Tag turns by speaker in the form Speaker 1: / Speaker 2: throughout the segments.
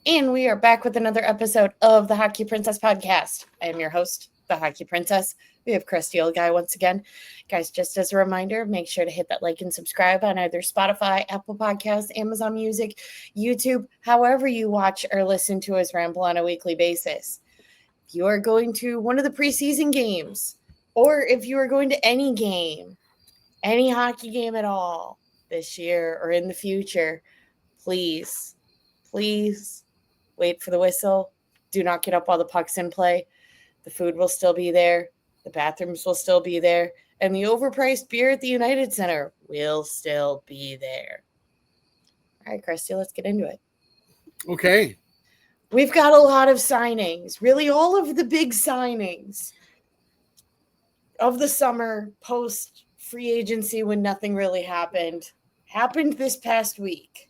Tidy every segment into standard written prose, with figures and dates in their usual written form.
Speaker 1: And we are back with another episode of the Hockey Princess podcast. I am your host, the Hockey Princess. We have Christy Old Guy once again. Guys, just as a reminder, make sure to hit that like and subscribe on either Spotify, Apple Podcasts, Amazon Music, YouTube, however you watch or listen to us ramble on a weekly basis. If you are going to one of the preseason games, or if you are going to any game, any hockey game at all this year or in the future, please wait for the whistle. Do not get up while the puck's in play. The food will still be there. The bathrooms will still be there. And the overpriced beer at the United Center will still be there. All right, Christy, let's get into it.
Speaker 2: Okay.
Speaker 1: We've got a lot of signings. Really, all of the big signings of the summer post free agency when nothing really happened this past week.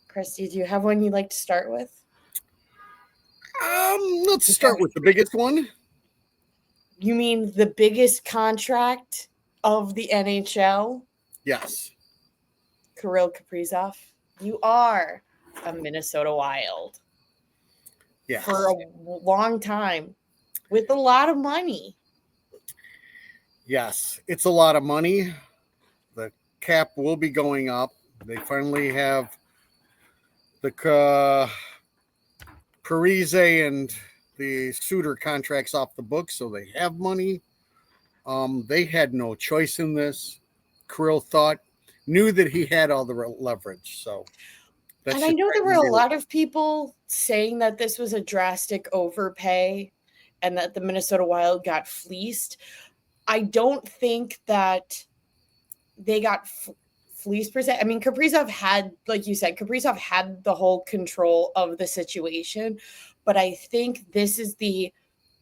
Speaker 1: Christy, do you have one you'd like to start with?
Speaker 2: Let's start with the biggest one.
Speaker 1: You mean the biggest contract of the NHL?
Speaker 2: Yes.
Speaker 1: Kirill Kaprizov. You are a Minnesota Wild.
Speaker 2: Yes.
Speaker 1: For a long time with a lot of money.
Speaker 2: Yes, it's a lot of money. The cap will be going up. They finally have the Parise and the Suter contracts off the books, so they have money. They had no choice in this. Kirill knew that he had all the leverage. So,
Speaker 1: and I know there were a lot of people saying that this was a drastic overpay and that the Minnesota Wild got fleeced. I don't think that they got fleeced per se. I mean, Kaprizov had, like you said, had the whole control of the situation. But I think this is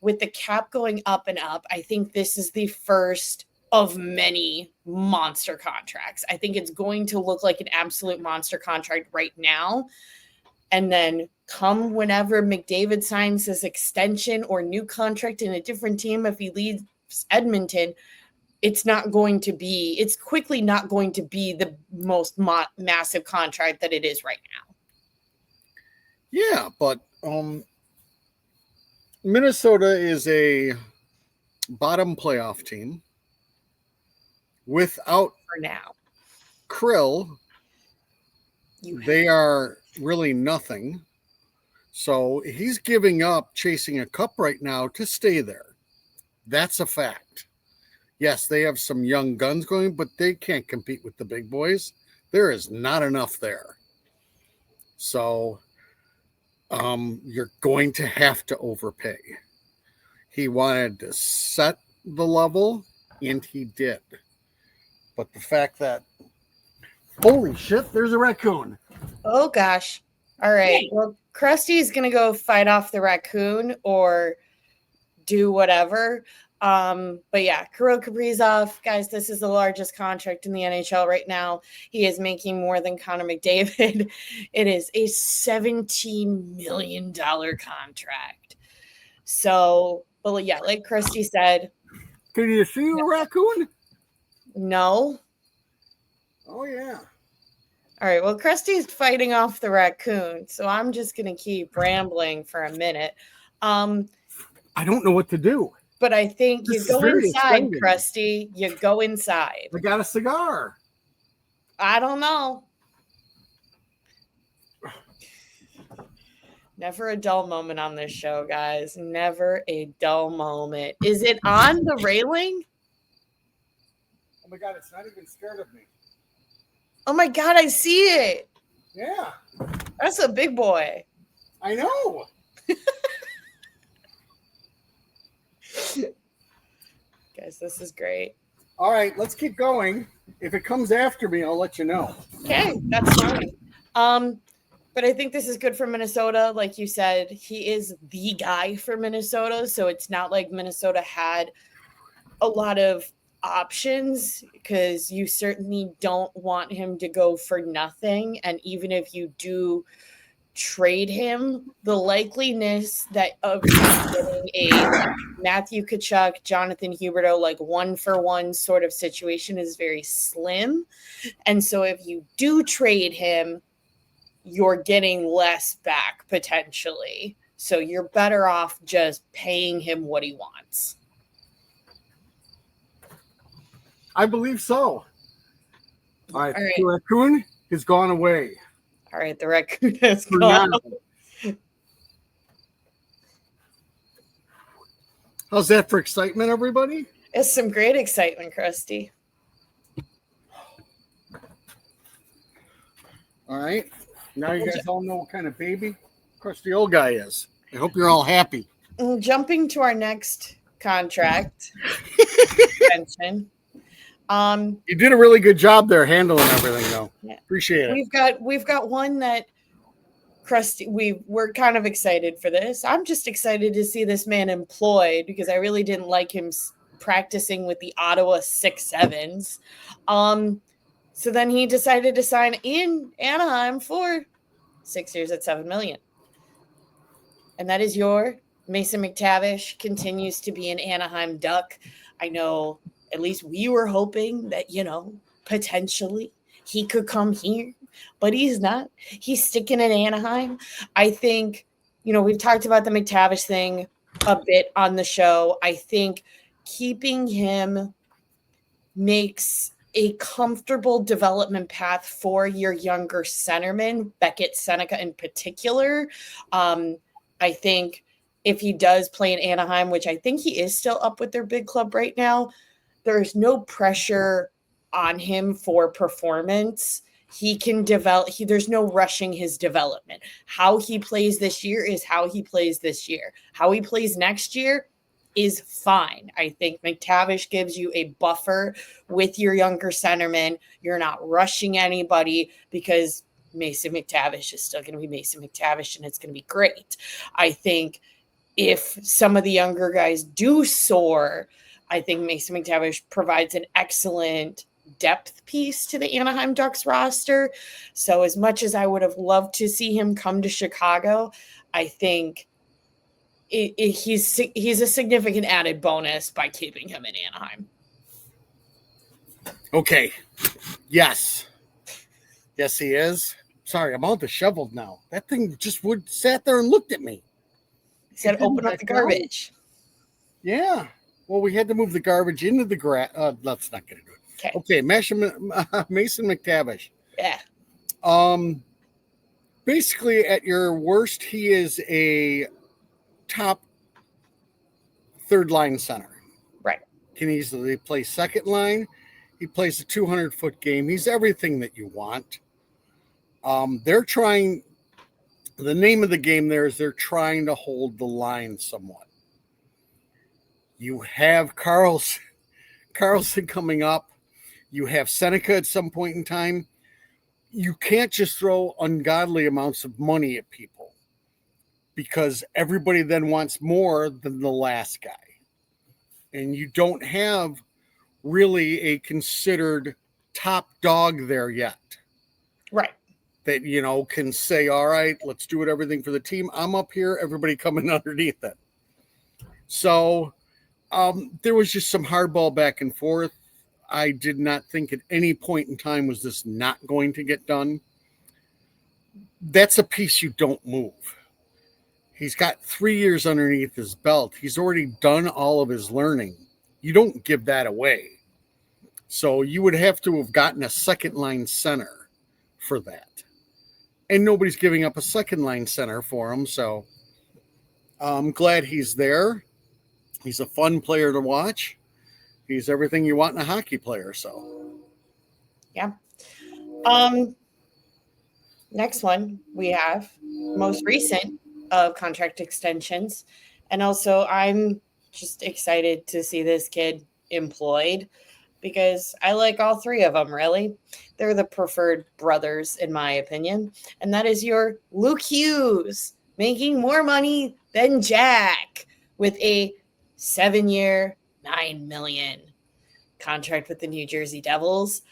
Speaker 1: with the cap going up and up, I think this is the first of many monster contracts. I think it's going to look like an absolute monster contract right now. And then come whenever McDavid signs his extension or new contract in a different team, if he leaves Edmonton, it's quickly not going to be the most massive contract that it is right now.
Speaker 2: Yeah, but Minnesota is a bottom playoff team. Without
Speaker 1: for now
Speaker 2: Krill, they are really nothing. So he's giving up chasing a cup right now to stay there. That's a fact. Yes, they have some young guns going, but they can't compete with the big boys. There is not enough there. So you're going to have to overpay. He wanted to set the level, and he did. But the fact that, holy shit, there's a raccoon.
Speaker 1: Oh, gosh. All right. Well, Krusty's going to go fight off the raccoon or do whatever. But yeah, Kirill Kaprizov, guys, this is the largest contract in the NHL right now. He is making more than Connor McDavid. It is a $17 million contract. So, but yeah, like Christy said.
Speaker 2: Can you see the raccoon?
Speaker 1: No.
Speaker 2: Oh, yeah.
Speaker 1: All right, well, Krusty's fighting off the raccoon, so I'm just going to keep rambling for a minute.
Speaker 2: I don't know what to do.
Speaker 1: But I think you go inside, Krusty. You go inside.
Speaker 2: I got a cigar.
Speaker 1: I don't know. Never a dull moment on this show, guys. Never a dull moment. Is it on the railing?
Speaker 2: Oh, my God. It's not even scared of me.
Speaker 1: Oh, my God. I see it.
Speaker 2: Yeah.
Speaker 1: That's a big boy.
Speaker 2: I know.
Speaker 1: Guys, this is great.
Speaker 2: All right, let's keep going. If it comes after me, I'll let you know.
Speaker 1: Okay, that's fine. But I think this is good for Minnesota. Like you said, he is the guy for Minnesota. So it's not like Minnesota had a lot of options, because you certainly don't want him to go for nothing. And even if you do trade him, the likeliness that of getting a Matthew Tkachuk, Jonathan Huberdeau, like 1-for-1 sort of situation is very slim. And so if you do trade him, you're getting less back potentially. So you're better off just paying him what he wants.
Speaker 2: I believe so. All right. The raccoon has gone away.
Speaker 1: All right, the raccoon has gone.
Speaker 2: How's that for excitement, everybody?
Speaker 1: It's some great excitement, Krusty.
Speaker 2: All right. Now you guys all know what kind of baby Krusty old guy is. I hope you're all happy.
Speaker 1: Jumping to our next contract extension.
Speaker 2: You did a really good job there handling everything, though. Yeah. Appreciate
Speaker 1: it. We've got one that Krusty, we're kind of excited for this. I'm just excited to see this man employed because I really didn't like him practicing with the Ottawa 6'7s. So then he decided to sign in Anaheim for 6 years at $7 million. And that is your Mason McTavish continues to be an Anaheim Duck. I know at least we were hoping that, potentially he could come here, but he's not. He's sticking in Anaheim. I think, we've talked about the McTavish thing a bit on the show. I think keeping him makes a comfortable development path for your younger centerman, Beckett Seneca in particular. I think if he does play in Anaheim, which I think he is still up with their big club right now, there's no pressure on him for performance. He can develop. There's no rushing his development. How he plays this year is how he plays this year. How he plays next year is fine. I think McTavish gives you a buffer with your younger centerman. You're not rushing anybody because Mason McTavish is still going to be Mason McTavish and it's going to be great. I think if some of the younger guys do soar, I think Mason McTavish provides an excellent depth piece to the Anaheim Ducks roster. So as much as I would have loved to see him come to Chicago, I think he's a significant added bonus by keeping him in Anaheim.
Speaker 2: Okay. Yes, he is. Sorry, I'm all disheveled now. That thing just sat there and looked at me.
Speaker 1: He said, "Open up the garbage."
Speaker 2: Yeah. Well, we had to move the garbage into the grass. That's not going to do it. Okay. Mason McTavish.
Speaker 1: Yeah.
Speaker 2: Basically, at your worst, he is a top third line center.
Speaker 1: Right.
Speaker 2: Can easily play second line. He plays a 200-foot game. He's everything that you want. They're trying. The name of the game there is they're trying to hold the line somewhat. You have Carlson coming up. You have Seneca at some point in time. You can't just throw ungodly amounts of money at people because everybody then wants more than the last guy. And you don't have really a considered top dog there yet.
Speaker 1: Right.
Speaker 2: That, can say, all right, let's do everything for the team. I'm up here, everybody coming underneath it. So there was just some hardball back and forth. I did not think at any point in time was this not going to get done. That's a piece you don't move. He's got 3 years underneath his belt. He's already done all of his learning. You don't give that away. So you would have to have gotten a second line center for that. And nobody's giving up a second line center for him. So I'm glad he's there. He's a fun player to watch. He's everything you want in a hockey player. So,
Speaker 1: yeah. Next one we have most recent of contract extensions. And also I'm just excited to see this kid employed because I like all three of them, really. They're the preferred brothers, in my opinion. And that is your Luke Hughes, making more money than Jack with a 7-year, $9 million contract with the New Jersey Devils.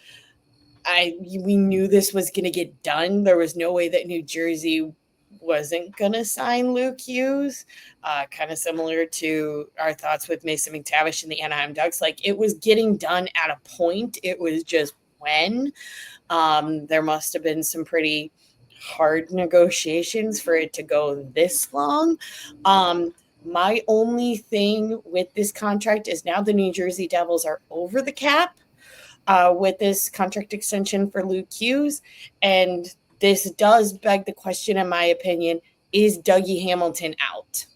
Speaker 1: We knew this was going to get done. There was no way that New Jersey wasn't going to sign Luke Hughes. Kind of similar to our thoughts with Mason McTavish and the Anaheim Ducks. Like, it was getting done at a point. It was just when. There must have been some pretty hard negotiations for it to go this long. My only thing with this contract is now the New Jersey Devils are over the cap with this contract extension for Luke Hughes. And this does beg the question, in my opinion, is Dougie Hamilton out?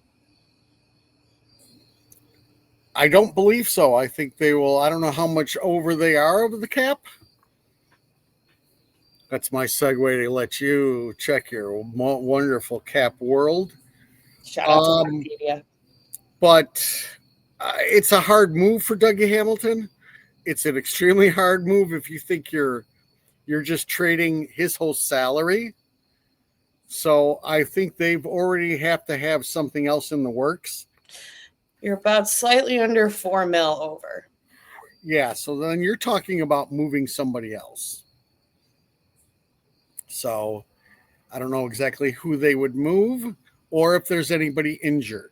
Speaker 2: I don't believe so. I think they will. I don't know how much over they are over the cap. That's my segue to let you check your wonderful cap world.
Speaker 1: Shout out to Wikipedia.
Speaker 2: But it's a hard move for Dougie Hamilton. It's an extremely hard move if you think you're just trading his whole salary. So I think they've already have to have something else in the works.
Speaker 1: You're about slightly under $4 million over.
Speaker 2: Yeah, so then you're talking about moving somebody else. So I don't know exactly who they would move or if there's anybody injured.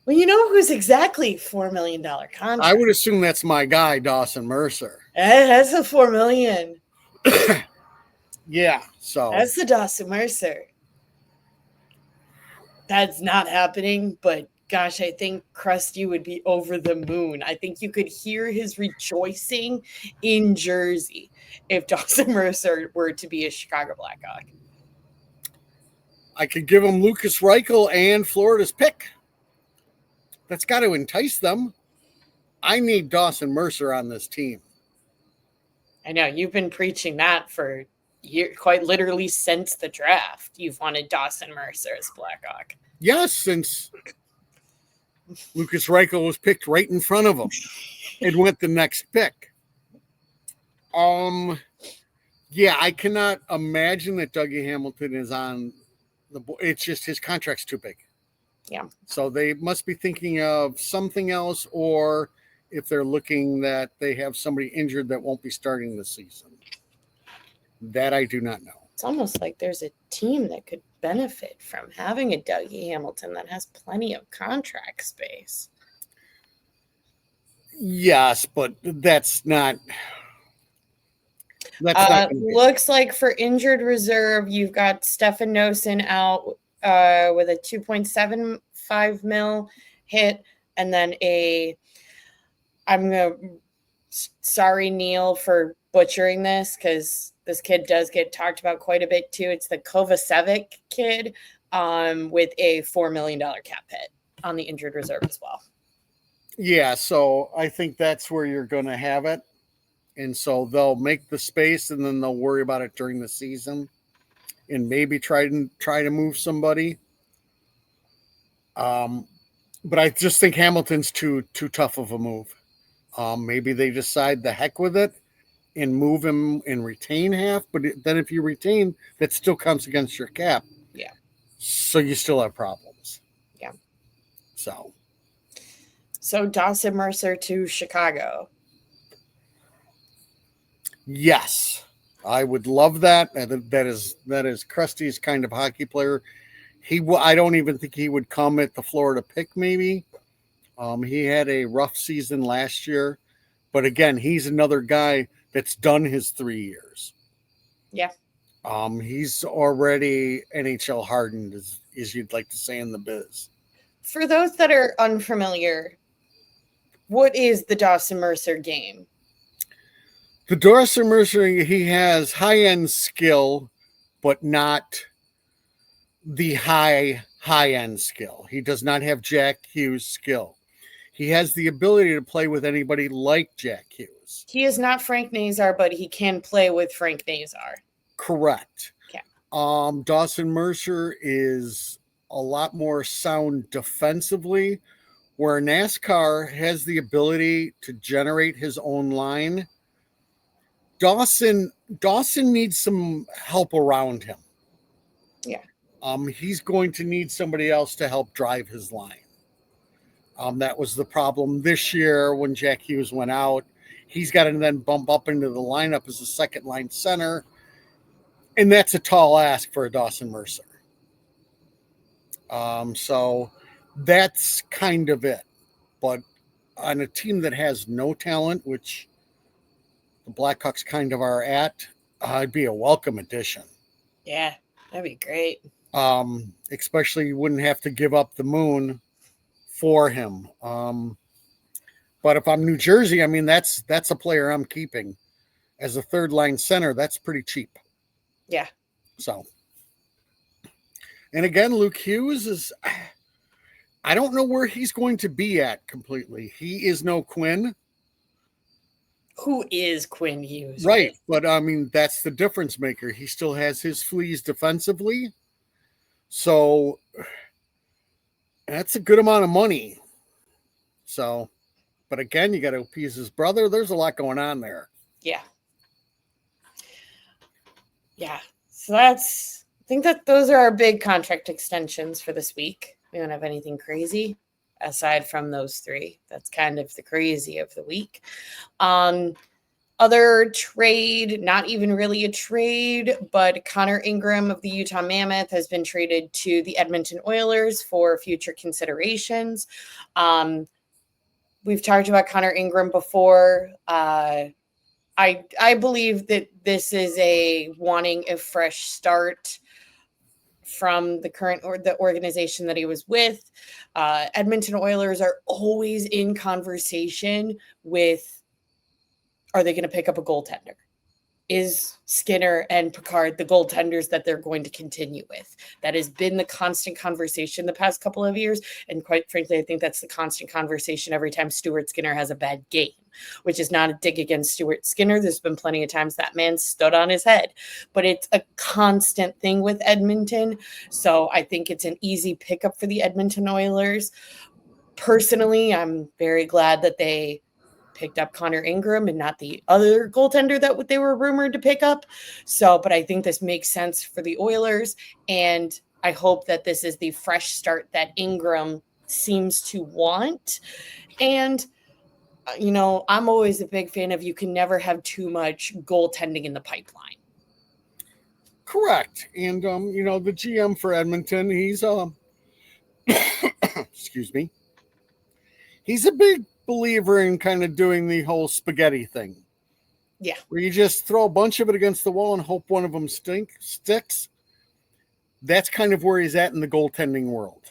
Speaker 1: Well, you know who's exactly $4 million contract?
Speaker 2: I would assume that's my guy, Dawson Mercer.
Speaker 1: That's a $4 million.
Speaker 2: Yeah, so
Speaker 1: that's the Dawson Mercer. That's not happening, but gosh, I think Krusty would be over the moon. I think you could hear his rejoicing in Jersey if Dawson Mercer were to be a Chicago Blackhawk.
Speaker 2: I could give him Lucas Reichel and Florida's pick. That's got to entice them. I need Dawson Mercer on this team.
Speaker 1: I know. You've been preaching that for years, quite literally since the draft. You've wanted Dawson Mercer as Blackhawk.
Speaker 2: Yes, since Lucas Reichel was picked right in front of him and went the next pick. Yeah, I cannot imagine that Dougie Hamilton is on the board. It's just his contract's too big.
Speaker 1: Yeah.
Speaker 2: So they must be thinking of something else, or if they're looking that they have somebody injured that won't be starting the season. That I do not know.
Speaker 1: It's almost like there's a team that could benefit from having a Dougie Hamilton that has plenty of contract space.
Speaker 2: Yes, but that's not.
Speaker 1: Looks like for injured reserve, you've got Stefan Noesen out with a $2.75 million hit, and then sorry, Neil, for butchering this because this kid does get talked about quite a bit too. It's the Kovacevic kid with a $4 million cap hit on the injured reserve as well.
Speaker 2: Yeah, so I think that's where you're going to have it. And so they'll make the space and then they'll worry about it during the season and maybe try to move somebody. But I just think Hamilton's too tough of a move. Maybe they decide the heck with it and move him and retain half. But then if you retain, that still counts against your cap.
Speaker 1: Yeah.
Speaker 2: So you still have problems.
Speaker 1: Yeah.
Speaker 2: So
Speaker 1: Dawson Mercer to Chicago.
Speaker 2: Yes, I would love that. That is Krusty's kind of hockey player. I don't even think he would come at the Florida pick. Maybe he had a rough season last year, but again, he's another guy that's done his 3 years.
Speaker 1: Yeah.
Speaker 2: He's already NHL hardened, as you'd like to say in the biz.
Speaker 1: For those that are unfamiliar, what is the Dawson Mercer game?
Speaker 2: The Dawson Mercer, he has high-end skill, but not the high-end skill. He does not have Jack Hughes' skill. He has the ability to play with anybody like Jack Hughes.
Speaker 1: He is not Frank Nazar, but he can play with Frank Nazar.
Speaker 2: Correct.
Speaker 1: Okay.
Speaker 2: Dawson Mercer is a lot more sound defensively, where NASCAR has the ability to generate his own line. Dawson needs some help around him.
Speaker 1: Yeah.
Speaker 2: He's going to need somebody else to help drive his line. That was the problem this year when Jack Hughes went out. He's got to then bump up into the lineup as a second line center. And that's a tall ask for a Dawson Mercer. So that's kind of it. But on a team that has no talent, which the Blackhawks kind of are at, It'd be a welcome addition.
Speaker 1: Yeah, that'd be great.
Speaker 2: Especially you wouldn't have to give up the moon for him. But if I'm New Jersey, I mean that's a player I'm keeping as a third line center. That's pretty cheap.
Speaker 1: Yeah.
Speaker 2: So, and again, Luke Hughes is. I don't know where he's going to be at completely. He is no Quinn.
Speaker 1: Who is Quinn Hughes?
Speaker 2: Right.
Speaker 1: Really?
Speaker 2: But I mean, that's the difference maker. He still has his fleas defensively. So that's a good amount of money. So, but again, you got to appease his brother. There's a lot going on there.
Speaker 1: Yeah. Yeah. So I think that those are our big contract extensions for this week. We don't have anything crazy aside from those three. That's kind of the crazy of the week. Other trade, not even really a trade, but Connor Ingram of the Utah Mammoth has been traded to the Edmonton Oilers for future considerations. We've talked about Connor Ingram before. I believe that this is a wanting a fresh start from the current or the organization that he was with. Edmonton Oilers are always in conversation with, are they going to pick up a goaltender? Is Skinner and Picard the goaltenders that they're going to continue with? That has been the constant conversation the past couple of years. And quite frankly, I think that's the constant conversation every time Stuart Skinner has a bad game, which is not a dig against Stuart Skinner. There's been plenty of times that man stood on his head, but it's a constant thing with Edmonton. So I think it's an easy pickup for the Edmonton Oilers. Personally, I'm very glad that they picked up Connor Ingram and not the other goaltender that they were rumored to pick up. So, but I think this makes sense for the Oilers. And I hope that this is the fresh start that Ingram seems to want. And, you know, I'm always a big fan of you can never have too much goaltending in the pipeline.
Speaker 2: Correct. And, you know, the GM for Edmonton, he's, excuse me, he's a big believer in kind of doing the whole spaghetti thing.
Speaker 1: Yeah.
Speaker 2: Where you just throw a bunch of it against the wall and hope one of them sticks. That's kind of where he's at in the goaltending world.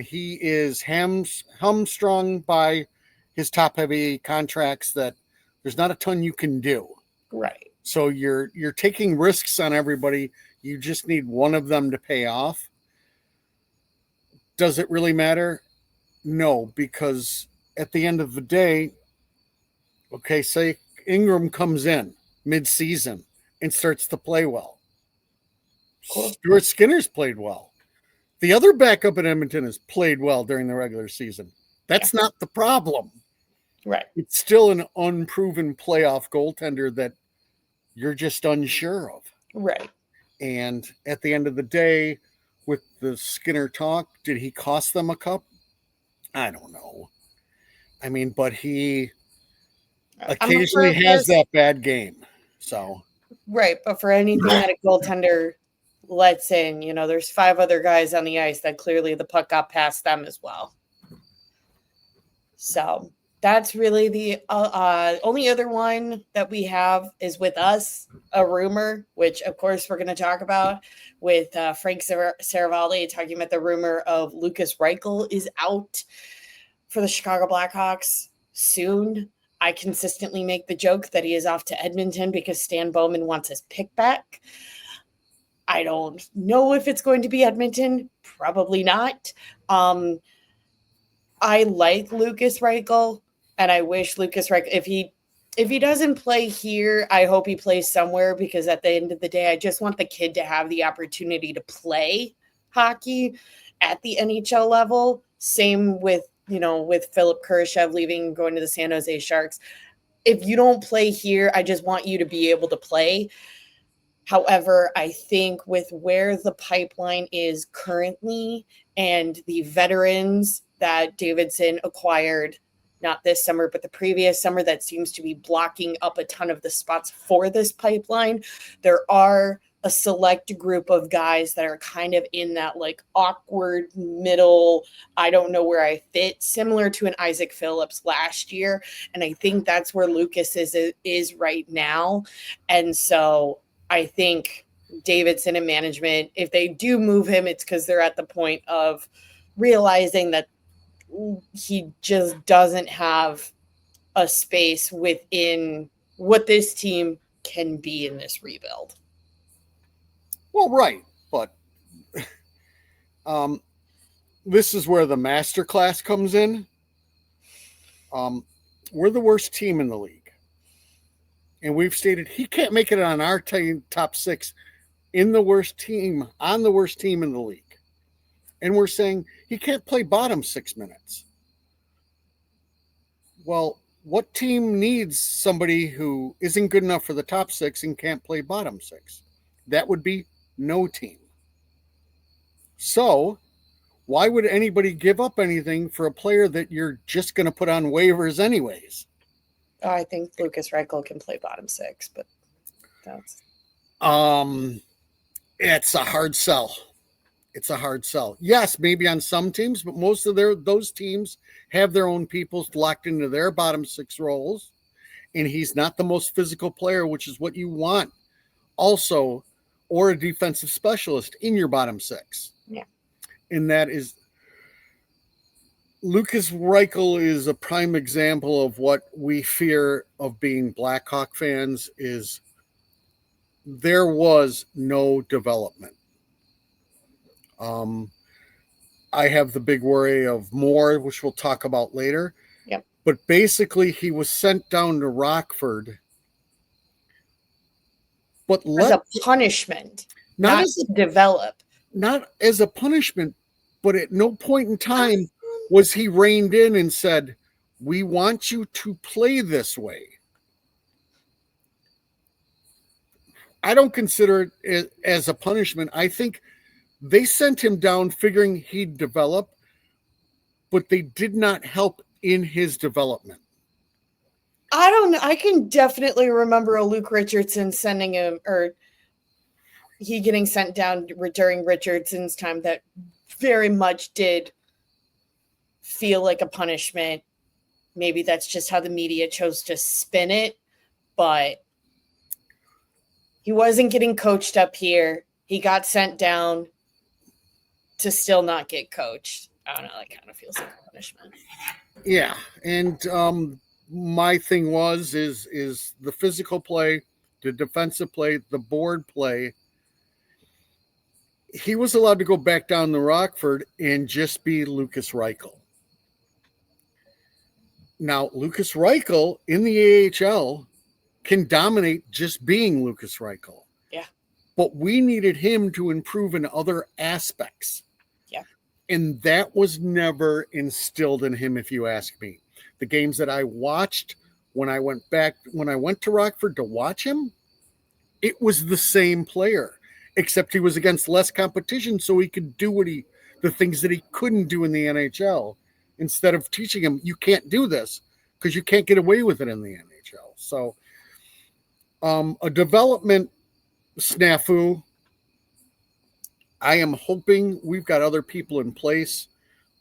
Speaker 2: He is hamstrung by his top-heavy contracts that there's not a ton you can do.
Speaker 1: Right.
Speaker 2: So you're taking risks on everybody. You just need one of them to pay off. Does it really matter? No, because at the end of the day, okay, say Ingram comes in mid-season and starts to play well. Cool. Stuart Skinner's played well. The other backup in Edmonton has played well during the regular season. That's not the problem.
Speaker 1: Right.
Speaker 2: It's still an unproven playoff goaltender that you're just unsure of.
Speaker 1: Right.
Speaker 2: And at the end of the day, with the Skinner talk, did he cost them a cup? I don't know. I mean, but he occasionally has that bad game. So
Speaker 1: right, but for anything that a goaltender lets in, you know, there's 5 other guys on the ice that clearly the puck got past them as well. So that's really the only other one that we have is with us, a rumor, which of course we're going to talk about with Frank Saravalli talking about the rumor of Lucas Reichel is out for the Chicago Blackhawks soon. I consistently make the joke that he is off to Edmonton because Stan Bowman wants his pick back. I don't know if it's going to be Edmonton. Probably not. I like Lucas Reichel, and I wish Lucas Reichel, if he doesn't play here, I hope he plays somewhere because at the end of the day, I just want the kid to have the opportunity to play hockey at the NHL level. Same with, you know, with Philip Kurashev leaving, going to the San Jose Sharks. If you don't play here, I just want you to be able to play. However, I think with where the pipeline is currently and the veterans that Davidson acquired, not this summer, but the previous summer, that seems to be blocking up a ton of the spots for this pipeline, there are a select group of guys that are kind of in that like awkward middle, I don't know where I fit, similar to an Isaac Phillips last year. And I think that's where Lucas is right now. And so I think Davidson and management, if they do move him, it's because they're at the point of realizing that he just doesn't have a space within what this team can be in this rebuild.
Speaker 2: Well, right, but this is where the masterclass comes in. We're the worst team in the league, and we've stated he can't make it on our top 6 in the worst team on the worst team in the league, and we're saying he can't play bottom 6 minutes. Well, what team needs somebody who isn't good enough for the top 6 and can't play bottom 6? That would be no team. So why would anybody give up anything for a player that you're just going to put on waivers anyways?
Speaker 1: I think Lucas Reichel can play bottom 6, but that's
Speaker 2: it's a hard sell. It's a hard sell. Yes, maybe on some teams, but most of those teams have their own people locked into their bottom 6 roles, and he's not the most physical player, which is what you want. Also, or a defensive specialist in your bottom 6.
Speaker 1: Yeah.
Speaker 2: And that is Lucas Reichel is a prime example of what we fear of being Blackhawk fans is there was no development. I have the big worry of Moore, which we'll talk about later.
Speaker 1: Yep.
Speaker 2: But basically, he was sent down to Rockford. But
Speaker 1: as a punishment, not to develop.
Speaker 2: Not as a punishment, but at no point in time was he reined in and said, we want you to play this way. I don't consider it as a punishment. I think they sent him down figuring he'd develop, but they did not help in his development.
Speaker 1: I don't know. I can definitely remember a Luke Richardson sending him, or he getting sent down during Richardson's time that very much did feel like a punishment. Maybe that's just how the media chose to spin it, but he wasn't getting coached up here. He got sent down to still not get coached. I don't know. That kind of feels like a punishment.
Speaker 2: Yeah. And my thing is the physical play, the defensive play, the board play. He was allowed to go back down to Rockford and just be Lucas Reichel. Now, Lucas Reichel in the AHL can dominate just being Lucas Reichel.
Speaker 1: Yeah.
Speaker 2: But we needed him to improve in other aspects.
Speaker 1: Yeah.
Speaker 2: And that was never instilled in him, if you ask me. The games that I watched when I went to Rockford to watch him, it was the same player, except he was against less competition, so he could do the things that he couldn't do in the NHL, instead of teaching him, you can't do this because you can't get away with it in the NHL. So a development snafu. I am hoping we've got other people in place.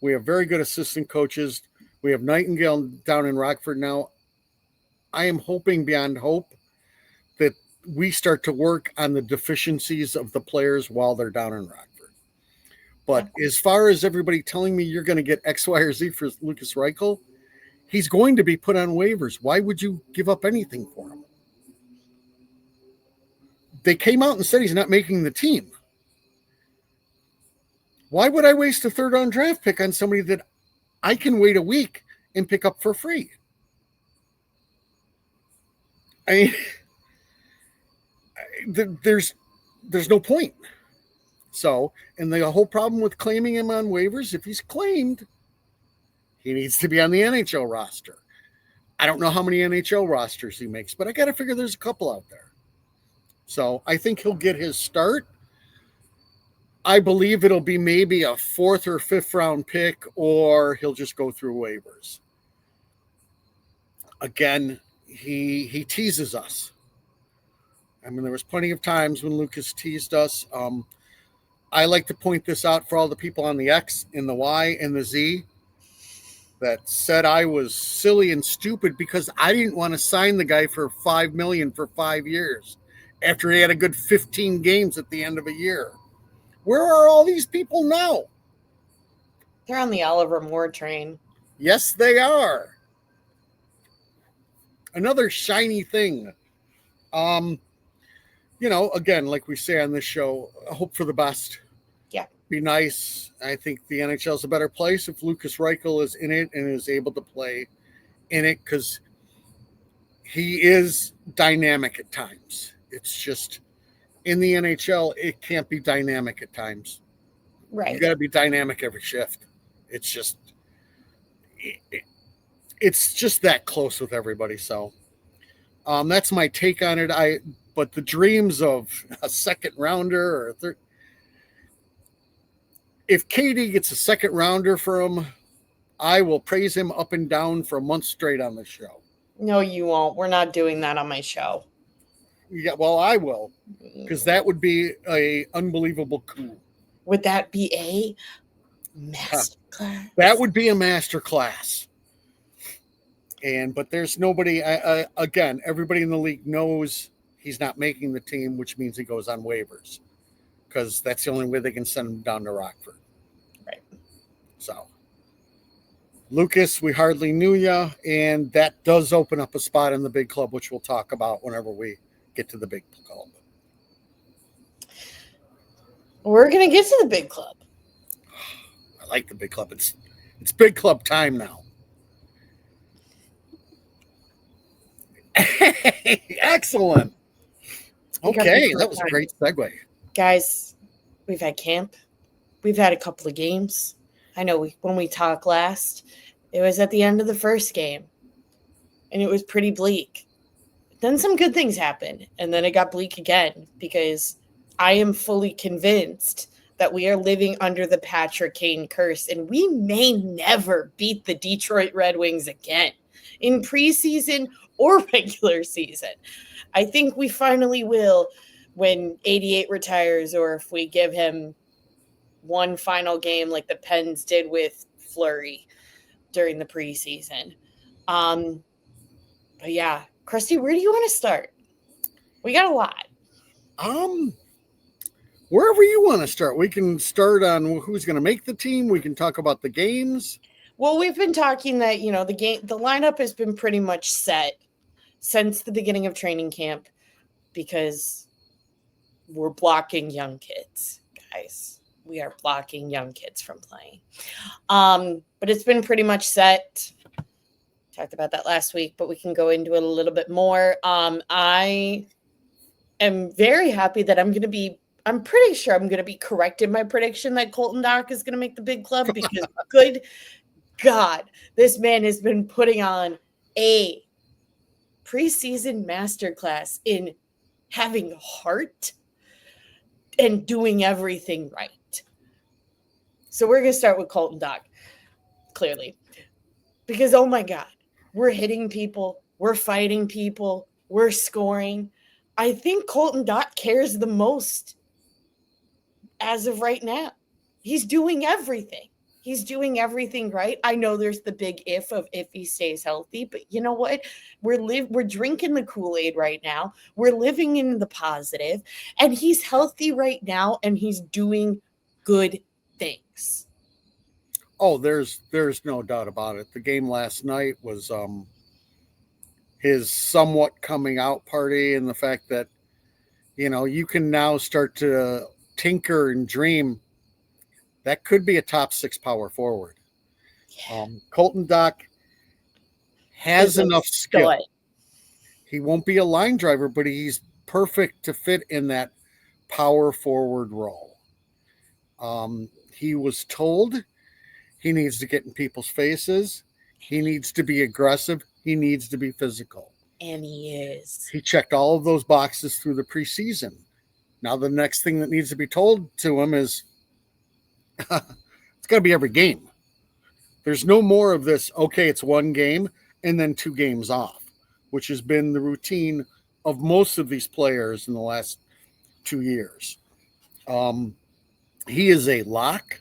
Speaker 2: We have very good assistant coaches. We have Nightingale down in Rockford now. I am hoping beyond hope that we start to work on the deficiencies of the players while they're down in Rockford. But as far as everybody telling me you're going to get X, Y, or Z for Lucas Reichel, he's going to be put on waivers. Why would you give up anything for him? They came out and said he's not making the team. Why would I waste a third-round draft pick on somebody that I can wait a week and pick up for free? I mean, there's no point. So, and the whole problem with claiming him on waivers, if he's claimed, he needs to be on the NHL roster. I don't know how many NHL rosters he makes, but I got to figure there's a couple out there. So I think he'll get his start. I believe it'll be maybe a 4th or 5th round pick, or he'll just go through waivers. Again, he teases us. I mean, there was plenty of times when Lucas teased us. I like to point this out for all the people on the X, and the Y, and the Z that said I was silly and stupid because I didn't want to sign the guy for $5 million for 5 years after he had a good 15 games at the end of a year. Where are all these people now?
Speaker 1: They're on the Oliver Moore train.
Speaker 2: Yes, they are. Another shiny thing. Again, like we say on this show, hope for the best.
Speaker 1: Yeah.
Speaker 2: Be nice. I think the NHL is a better place if Lucas Reichel is in it and is able to play in it, because he is dynamic at times. It's just in the NHL, it can't be dynamic at times.
Speaker 1: Right.
Speaker 2: You got to be dynamic every shift. It's just that close with everybody. So that's my take on it. But the dreams of a second rounder or a third, if KD gets a second rounder for him, I will praise him up and down for a month straight on the show.
Speaker 1: No, you won't. We're not doing that on my show.
Speaker 2: Yeah, well, I will, because that would be a unbelievable coup.
Speaker 1: Would that be a masterclass?
Speaker 2: That would be a masterclass. But there's nobody. Again, everybody in the league knows he's not making the team, which means he goes on waivers, because that's the only way they can send him down to Rockford.
Speaker 1: Right.
Speaker 2: So, Lucas, we hardly knew you, and that does open up a spot in the big club, which we'll talk about whenever we get to the big club.
Speaker 1: We're gonna get to the big club.
Speaker 2: I like the big club. It's big club time now. Excellent. Okay, that was a great segue.
Speaker 1: Guys, we've had camp. We've had a couple of games. I know when we talked last, it was at the end of the first game, and it was pretty bleak. Then some good things happened, and then it got bleak again, because I am fully convinced that we are living under the Patrick Kane curse, and we may never beat the Detroit Red Wings again in preseason or regular season. I think we finally will when 88 retires, or if we give him one final game like the Pens did with Fleury during the preseason. But yeah, Krusty, where do you want to start? We got a lot.
Speaker 2: Wherever you want to start. We can start on who's going to make the team. We can talk about the games.
Speaker 1: Well, we've been talking that, the lineup has been pretty much set since the beginning of training camp, because we're blocking young kids, guys. We are blocking young kids from playing. But it's been pretty much set. Talked about that last week, but we can go into it a little bit more. I am very happy that I'm pretty sure I'm going to be correct in my prediction that Colton Dach is going to make the big club, because good God, this man has been putting on a preseason masterclass in having heart and doing everything right. So we're going to start with Colton Dach, clearly, because, oh my God, we're hitting people, we're fighting people, we're scoring. I think Colton Dach cares the most as of right now. He's doing everything. He's doing everything right. I know there's the big if he stays healthy, but you know what? We're drinking the Kool-Aid right now. We're living in the positive, and he's healthy right now, and he's doing good things.
Speaker 2: Oh, there's no doubt about it. The game last night was his somewhat coming out party, and the fact that, you can now start to tinker and dream that could be a top 6 power forward. Yeah. Colton Dach has enough skill. He won't be a line driver, but he's perfect to fit in that power forward role. He was told he needs to get in people's faces. He needs to be aggressive. He needs to be physical.
Speaker 1: And he is.
Speaker 2: He checked all of those boxes through the preseason. Now the next thing that needs to be told to him is, it's got to be every game. There's no more of this, okay, it's one game and then 2 games off, which has been the routine of most of these players in the last 2 years. He is a lock.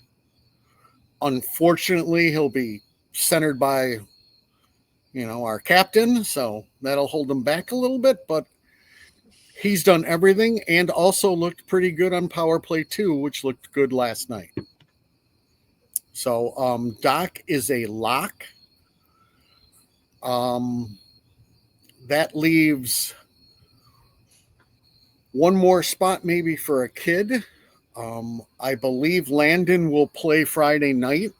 Speaker 2: Unfortunately, he'll be centered by, our captain, so that'll hold him back a little bit, but he's done everything and also looked pretty good on power play too, which looked good last night. So Doc is a lock. That leaves one more spot maybe for a kid. I believe Landon will play Friday night.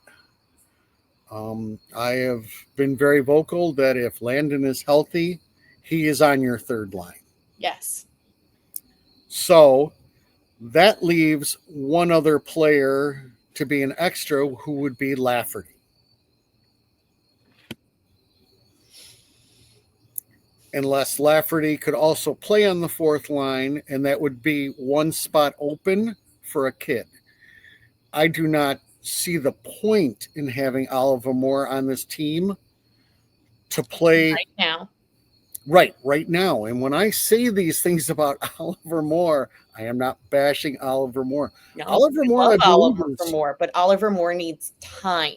Speaker 2: I have been very vocal that if Landon is healthy, he is on your third line.
Speaker 1: Yes.
Speaker 2: So that leaves one other player to be an extra, who would be Lafferty. Unless Lafferty could also play on the fourth line, and that would be one spot open for a kid. I do not see the point in having Oliver Moore on this team to play
Speaker 1: right now.
Speaker 2: Right now. And when I say these things about Oliver Moore, I am not bashing Oliver Moore.
Speaker 1: No,
Speaker 2: Oliver Moore,
Speaker 1: I love Oliver Moore, but Oliver Moore needs time.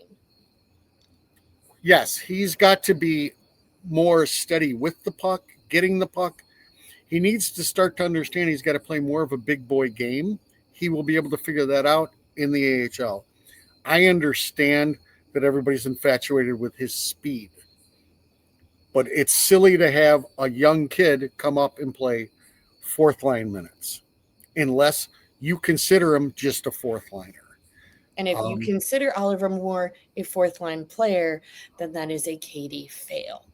Speaker 2: Yes, he's got to be more steady with the puck, getting the puck. He needs to start to understand he's got to play more of a big boy game. He will be able to figure that out in the AHL. I understand that everybody's infatuated with his speed, but it's silly to have a young kid come up and play fourth line minutes unless you consider him just a fourth liner.
Speaker 1: And if you consider Oliver Moore a fourth line player, then that is a KD fail.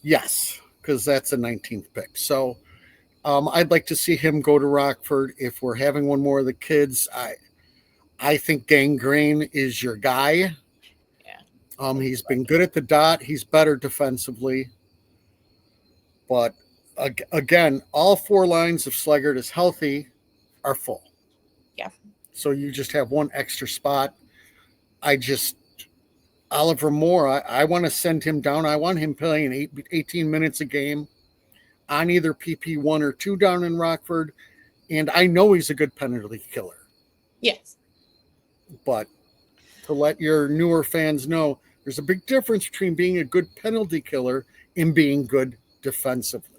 Speaker 2: Yes, because that's a 19th pick. So I'd like to see him go to Rockford. If we're having one more of the kids, I think Gangrene is your guy. Yeah. He's been good at the dot. He's better defensively. But again, all four lines of Slegard is healthy are full.
Speaker 1: Yeah.
Speaker 2: So you just have one extra spot. Oliver Moore, I want to send him down. I want him playing 18 minutes a game on either PP1 or 2 down in Rockford. And I know he's a good penalty killer.
Speaker 1: Yes.
Speaker 2: But to let your newer fans know, there's a big difference between being a good penalty killer and being good defensively.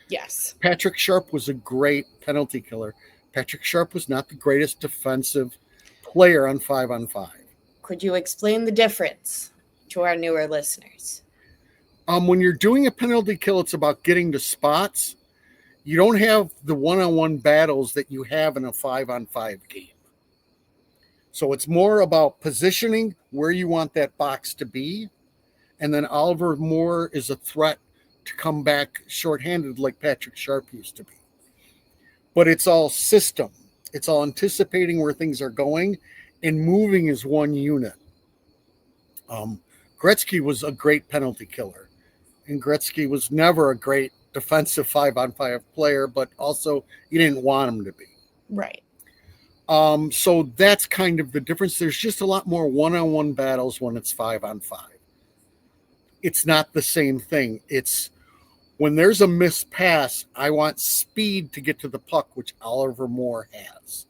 Speaker 1: Yes.
Speaker 2: Patrick Sharp was a great penalty killer. Patrick Sharp was not the greatest defensive player on 5-on-5.
Speaker 1: Could you explain the difference to our newer listeners?
Speaker 2: When you're doing a penalty kill, it's about getting to spots. You don't have the one-on-one battles that you have in a 5-on-5 game. So it's more about positioning where you want that box to be. And then Oliver Moore is a threat to come back shorthanded like Patrick Sharp used to be. But it's all system. It's all anticipating where things are going, and moving is one unit. Gretzky was a great penalty killer, and Gretzky was never a great defensive 5-on-5 player, but also you didn't want him to be.
Speaker 1: Right.
Speaker 2: So that's kind of the difference. There's just a lot more one-on-one battles when it's 5-on-5. It's not the same thing. It's when there's a missed pass, I want speed to get to the puck, which Oliver Moore has.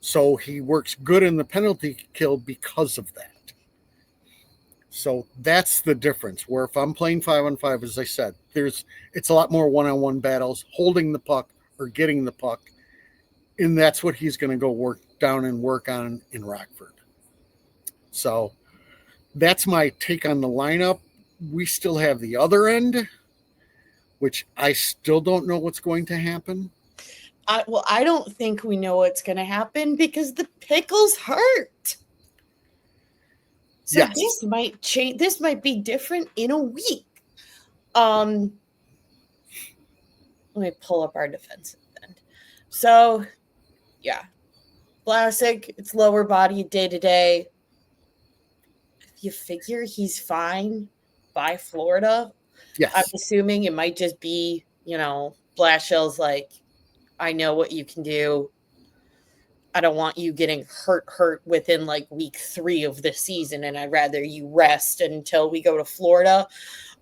Speaker 2: So he works good in the penalty kill because of that. So that's the difference. Where if I'm playing 5-on-5, as I said, it's a lot more one-on-one battles, holding the puck or getting the puck. And that's what he's going to go work on in Rockford. So that's my take on the lineup. We still have the other end, which I still don't know what's going to happen.
Speaker 1: I don't think we know what's going to happen because the pickle's hurt. So yes. This might change. This might be different in a week. Let me pull up our defensive end. So, yeah, Vlasic, it's lower body day to day. If you figure he's fine by Florida,
Speaker 2: yes.
Speaker 1: I'm assuming it might just be, Blashill's like, I know what you can do. I don't want you getting hurt within like week 3 of the season, and I'd rather you rest until we go to Florida.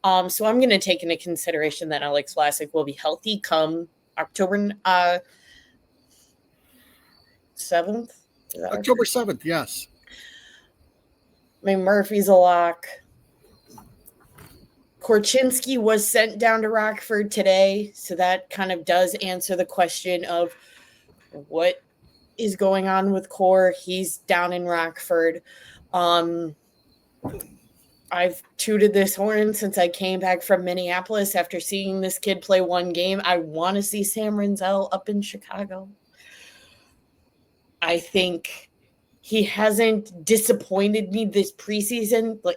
Speaker 1: So I'm going to take into consideration that Alex Vlasic will be healthy come October 7th.
Speaker 2: October 7th, yes.
Speaker 1: I mean, Murphy's a lock. Korchinski was sent down to Rockford today, so that kind of does answer the question of what is going on with Core. He's down in Rockford. I've tooted this horn since I came back from Minneapolis after seeing this kid play one game. I want to see Sam Renzel up in Chicago. I think he hasn't disappointed me this preseason, but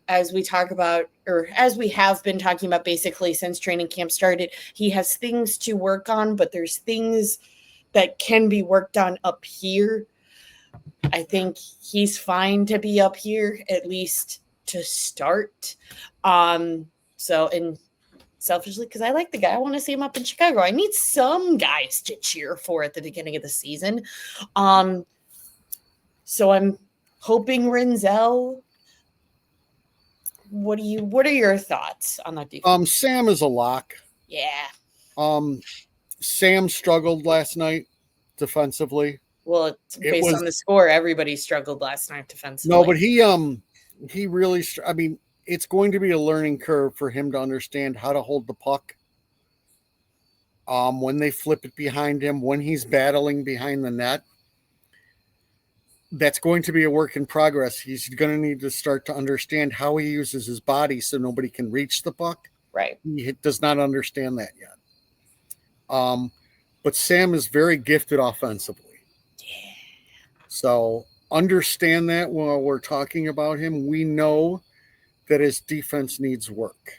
Speaker 1: as we talk about, or as we have been talking about basically since training camp started, he has things to work on, but there's things that can be worked on up here. I think he's fine to be up here, at least to start. So, and selfishly, because I like the guy, I want to see him up in Chicago. I need some guys to cheer for at the beginning of the season. So I'm hoping Renzel. What are your thoughts on that defense?
Speaker 2: Sam is a lock.
Speaker 1: Yeah.
Speaker 2: Sam struggled last night defensively.
Speaker 1: Well, based on the score, everybody struggled last night defensively.
Speaker 2: No, but he really. I mean, it's going to be a learning curve for him to understand how to hold the puck. When they flip it behind him, when he's battling behind the net, that's going to be a work in progress. He's going to need to start to understand how he uses his body so nobody can reach the puck.
Speaker 1: Right.
Speaker 2: He does not understand that yet. But Sam is very gifted offensively.
Speaker 1: Yeah.
Speaker 2: So understand that while we're talking about him. We know that his defense needs work.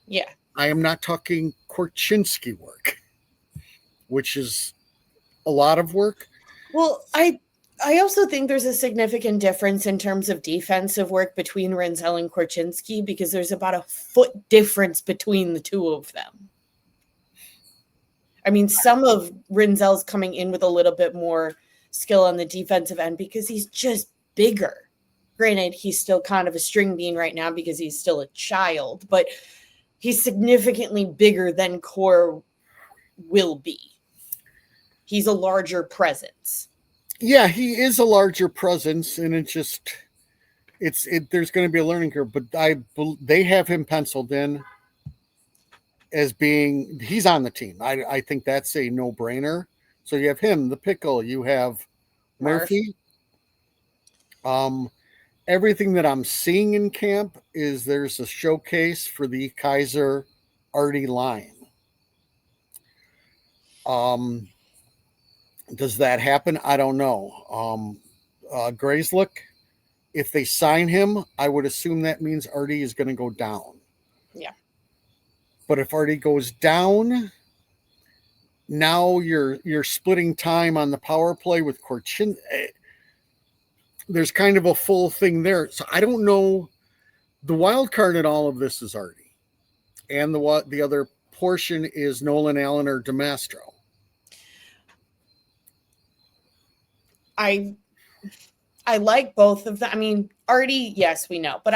Speaker 1: Yeah.
Speaker 2: I am not talking Korchinski work, which is a lot of work.
Speaker 1: Well, I also think there's a significant difference in terms of defensive work between Renzel and Korchinski because there's about a foot difference between the two of them. I mean, some of Renzel's coming in with a little bit more skill on the defensive end because he's just bigger. Granted, he's still kind of a string bean right now because he's still a child, but he's significantly bigger than Core will be. He's a larger presence.
Speaker 2: Yeah, he is a larger presence, and there's going to be a learning curve. But they have him penciled in as being he's on the team. I think that's a no-brainer. So you have him, the pickle. You have Murphy. Everything that I'm seeing in camp is there's a showcase for the Kaiser Artie line. Does that happen? I don't know. Grayslip, if they sign him, I would assume that means Artie is going to go down.
Speaker 1: Yeah.
Speaker 2: But if Artie goes down, now you're splitting time on the power play with Korchin. There's kind of a full thing there. So I don't know. The wild card in all of this is Artie. And the other portion is Nolan Allen or DeMastro.
Speaker 1: I like both of them. I mean, Artie, yes, we know. But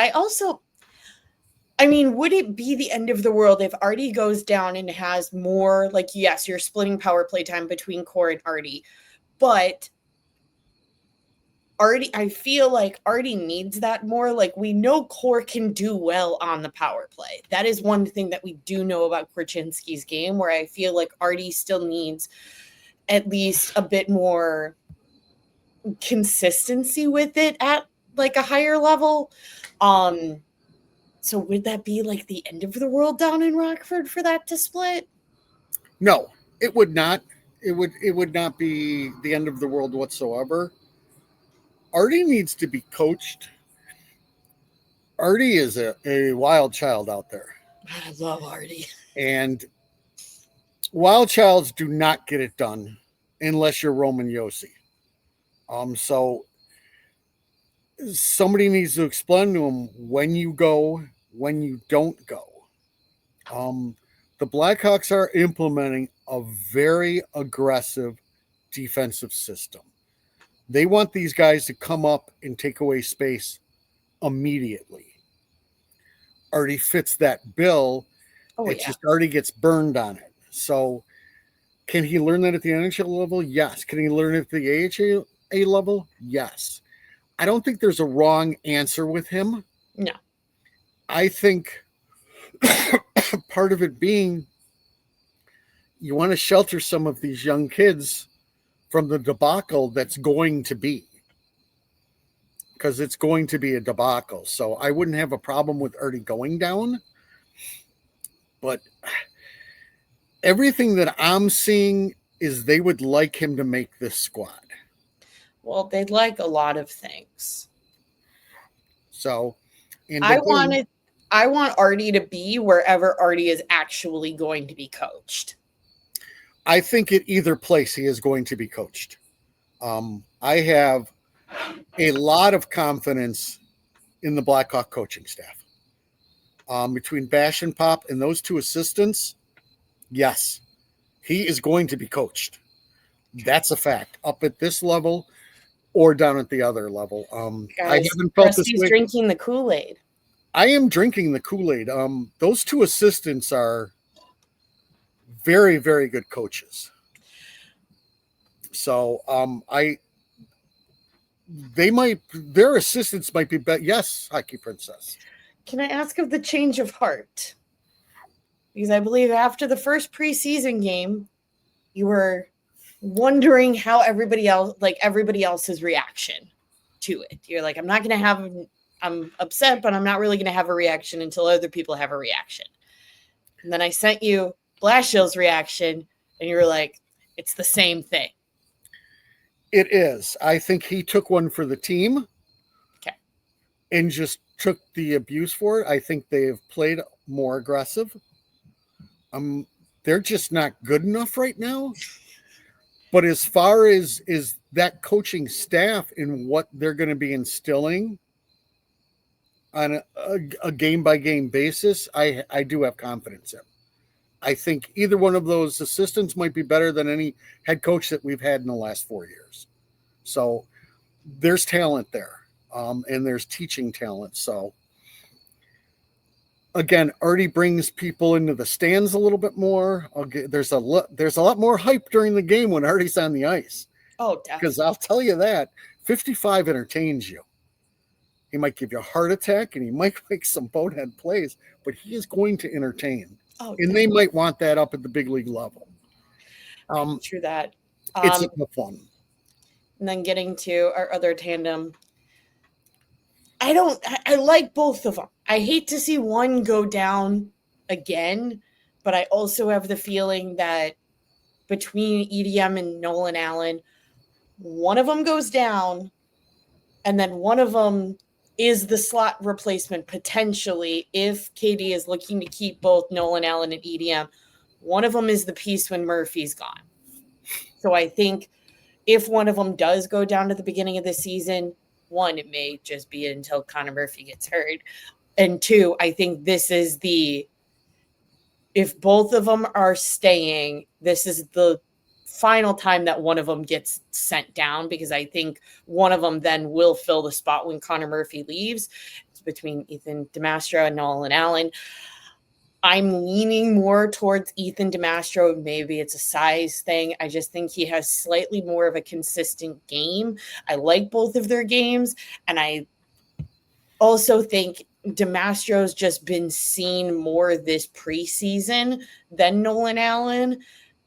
Speaker 1: would it be the end of the world if Artie goes down and has more, yes, you're splitting power play time between Core and Artie, but Artie, I feel like Artie needs that more. We know Core can do well on the power play. That is one thing that we do know about Korchinski's game, where I feel like Artie still needs at least a bit more consistency with it at a higher level. So would that be the end of the world down in Rockford for that to split?
Speaker 2: No, it would not. It would not be the end of the world whatsoever. Artie needs to be coached. Artie is a wild child out there.
Speaker 1: I love Artie.
Speaker 2: And wild childs do not get it done unless you're Roman Yossi. So somebody needs to explain to him when you go, when you don't go. The Blackhawks are implementing a very aggressive defensive system. They want these guys to come up and take away space immediately. Artie fits that bill. It just Artie gets burned on it. So can he learn that at the NHL level? Yes. Can he learn it at the AHA level? Yes. I don't think there's a wrong answer with him.
Speaker 1: No.
Speaker 2: I think part of it being you want to shelter some of these young kids from the debacle that's going to be. Because it's going to be a debacle. So I wouldn't have a problem with Artie going down. But everything that I'm seeing is they would like him to make this squad.
Speaker 1: Well, they'd like a lot of things.
Speaker 2: So,
Speaker 1: I want Artie to be wherever Artie is actually going to be coached.
Speaker 2: I think at either place he is going to be coached. I have a lot of confidence in the Blackhawk coaching staff. Between Bash and Pop and those two assistants, yes, he is going to be coached. That's a fact. Up at this level or down at the other level.
Speaker 1: Guys,
Speaker 2: I haven't felt this way.
Speaker 1: Drinking the Kool-Aid.
Speaker 2: I am drinking the Kool-Aid. Those two assistants are very, very good coaches. So their assistants might be better. Yes, Hockey Princess.
Speaker 1: Can I ask of the change of heart? Because I believe after the first preseason game, you were wondering how everybody else's reaction to it. You're like, I'm upset, but I'm not really going to have a reaction until other people have a reaction. And then I sent you Blashill's reaction, and you were like, it's the same thing.
Speaker 2: It is. I think he took one for the team.
Speaker 1: Okay.
Speaker 2: And just took the abuse for it. I think they have played more aggressive. They're just not good enough right now. But as far as that coaching staff and what they're going to be instilling on a game-by-game basis, I do have confidence in. I think either one of those assistants might be better than any head coach that we've had in the last 4 years. So there's talent there, and there's teaching talent. So again, Artie brings people into the stands a little bit more. There's a lot more hype during the game when Artie's on the ice.
Speaker 1: Oh, definitely.
Speaker 2: Because I'll tell you that 55 entertains you. He might give you a heart attack and he might make some bonehead plays, but he is going to entertain.
Speaker 1: Oh,
Speaker 2: and they might want that up at the big league level.
Speaker 1: True that.
Speaker 2: It's fun.
Speaker 1: And then getting to our other tandem. I like both of them. I hate to see one go down again, but I also have the feeling that between EDM and Nolan Allen, one of them goes down, and then one of them is the slot replacement potentially if KD is looking to keep both Nolan Allen and EDM. One of them is the piece when Murphy's gone. So I think if one of them does go down at the beginning of the season, one, it may just be until Connor Murphy gets hurt. And two, I think this is if both of them are staying, this is the final time that one of them gets sent down, because I think one of them then will fill the spot when Connor Murphy leaves. It's between Ethan DeMastro and Nolan Allen. I'm leaning more towards Ethan DeMastro. Maybe it's a size thing. I just think he has slightly more of a consistent game. I like both of their games. And I also think DeMastro's just been seen more this preseason than Nolan Allen.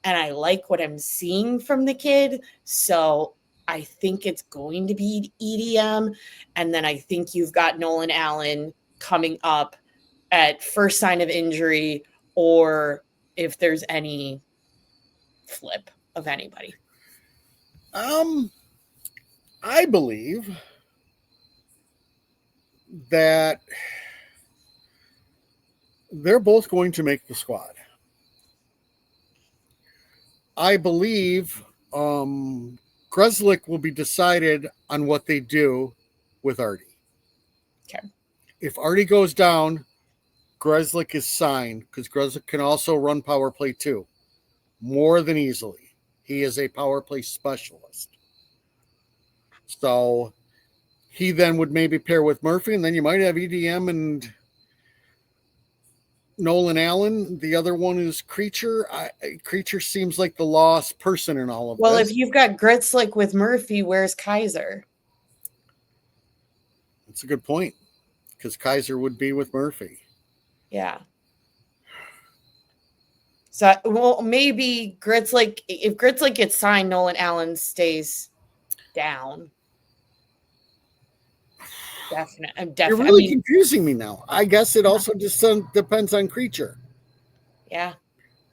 Speaker 1: And I like what I'm seeing from the kid. So I think it's going to be EDM. And then I think you've got Nolan Allen coming up at first sign of injury, or if there's any flip of anybody.
Speaker 2: I believe that they're both going to make the squad. I believe Grzelcyk will be decided on what they do with Artie.
Speaker 1: Okay.
Speaker 2: If Artie goes down, Grzelcyk is signed, because Grzelcyk can also run power play too, more than easily. He is a power play specialist. So he then would maybe pair with Murphy, and then you might have EDM and Nolan Allen. The other one is Creature. Creature seems like the lost person in all of
Speaker 1: Well,
Speaker 2: this.
Speaker 1: if you've got Gritzlick with Murphy, where's Kaiser?
Speaker 2: That's a good point, because Kaiser would be with Murphy.
Speaker 1: Yeah. So, well, maybe Gritzlick, if Gritzlick gets signed, Nolan Allen stays down. Definitely.
Speaker 2: You're really confusing me now. I guess it also just depends on Creature.
Speaker 1: Yeah.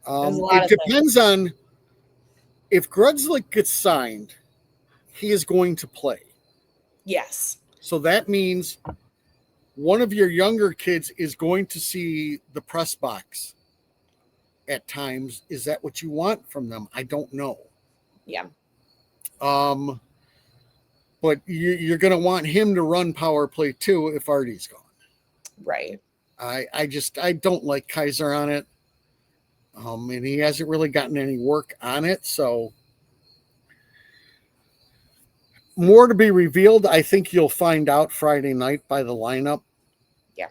Speaker 2: It depends on if Gritzlick gets signed, he is going to play.
Speaker 1: Yes.
Speaker 2: So that means one of your younger kids is going to see the press box at times. Is that what you want from them? I don't know.
Speaker 1: Yeah.
Speaker 2: But you're going to want him to run power play too if Artie's gone.
Speaker 1: Right.
Speaker 2: I don't like Kaiser on it. And he hasn't really gotten any work on it. So more to be revealed. I think you'll find out Friday night by the lineup.
Speaker 1: Yeah.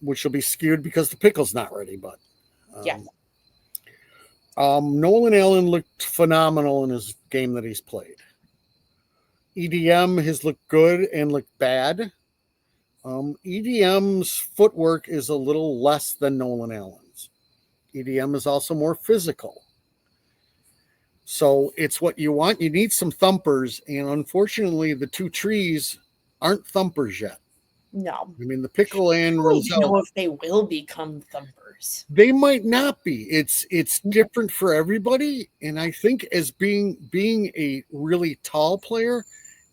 Speaker 2: Which will be skewed because the pickle's not ready, but
Speaker 1: yeah.
Speaker 2: Nolan Allen looked phenomenal in his game that he's played. EDM has looked good and looked bad. EDM's footwork is a little less than Nolan Allen's. EDM is also more physical. So it's what you want. You need some thumpers, and unfortunately, the two trees aren't thumpers yet.
Speaker 1: No.
Speaker 2: I mean, the pickle and
Speaker 1: I don't know if they will become thumpers.
Speaker 2: They might not be. It's different for everybody, and I think as being a really tall player,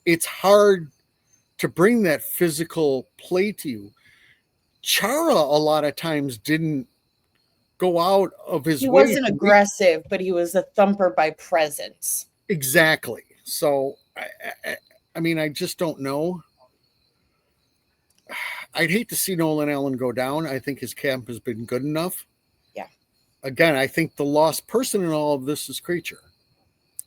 Speaker 2: it's hard to bring that physical play to you. Chara a lot of times didn't go out of his way.
Speaker 1: He wasn't aggressive, but he was a thumper by presence.
Speaker 2: Exactly. So, I mean, I just don't know. I'd hate to see Nolan Allen go down. I think his camp has been good enough.
Speaker 1: Yeah.
Speaker 2: Again, I think the lost person in all of this is Creature.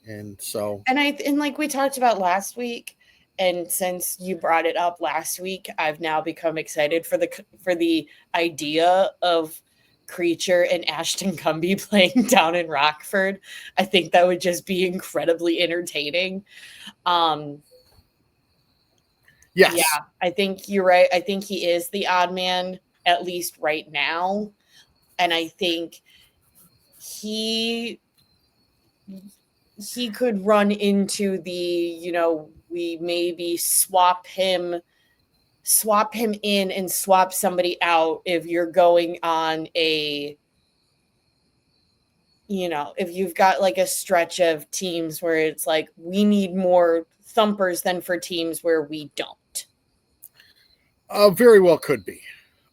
Speaker 2: And so.
Speaker 1: And like we talked about last week, and since you brought it up last week, I've now become excited for the idea of Creature and Ashton Cumby playing down in Rockford. I think that would just be incredibly entertaining.
Speaker 2: Yes.
Speaker 1: Yeah, I think you're right. I think he is the odd man, at least right now. And I think he could run into the, we maybe swap him in and swap somebody out if you're going on if you've got like a stretch of teams where it's like we need more thumpers than for teams where we don't.
Speaker 2: Very well could be.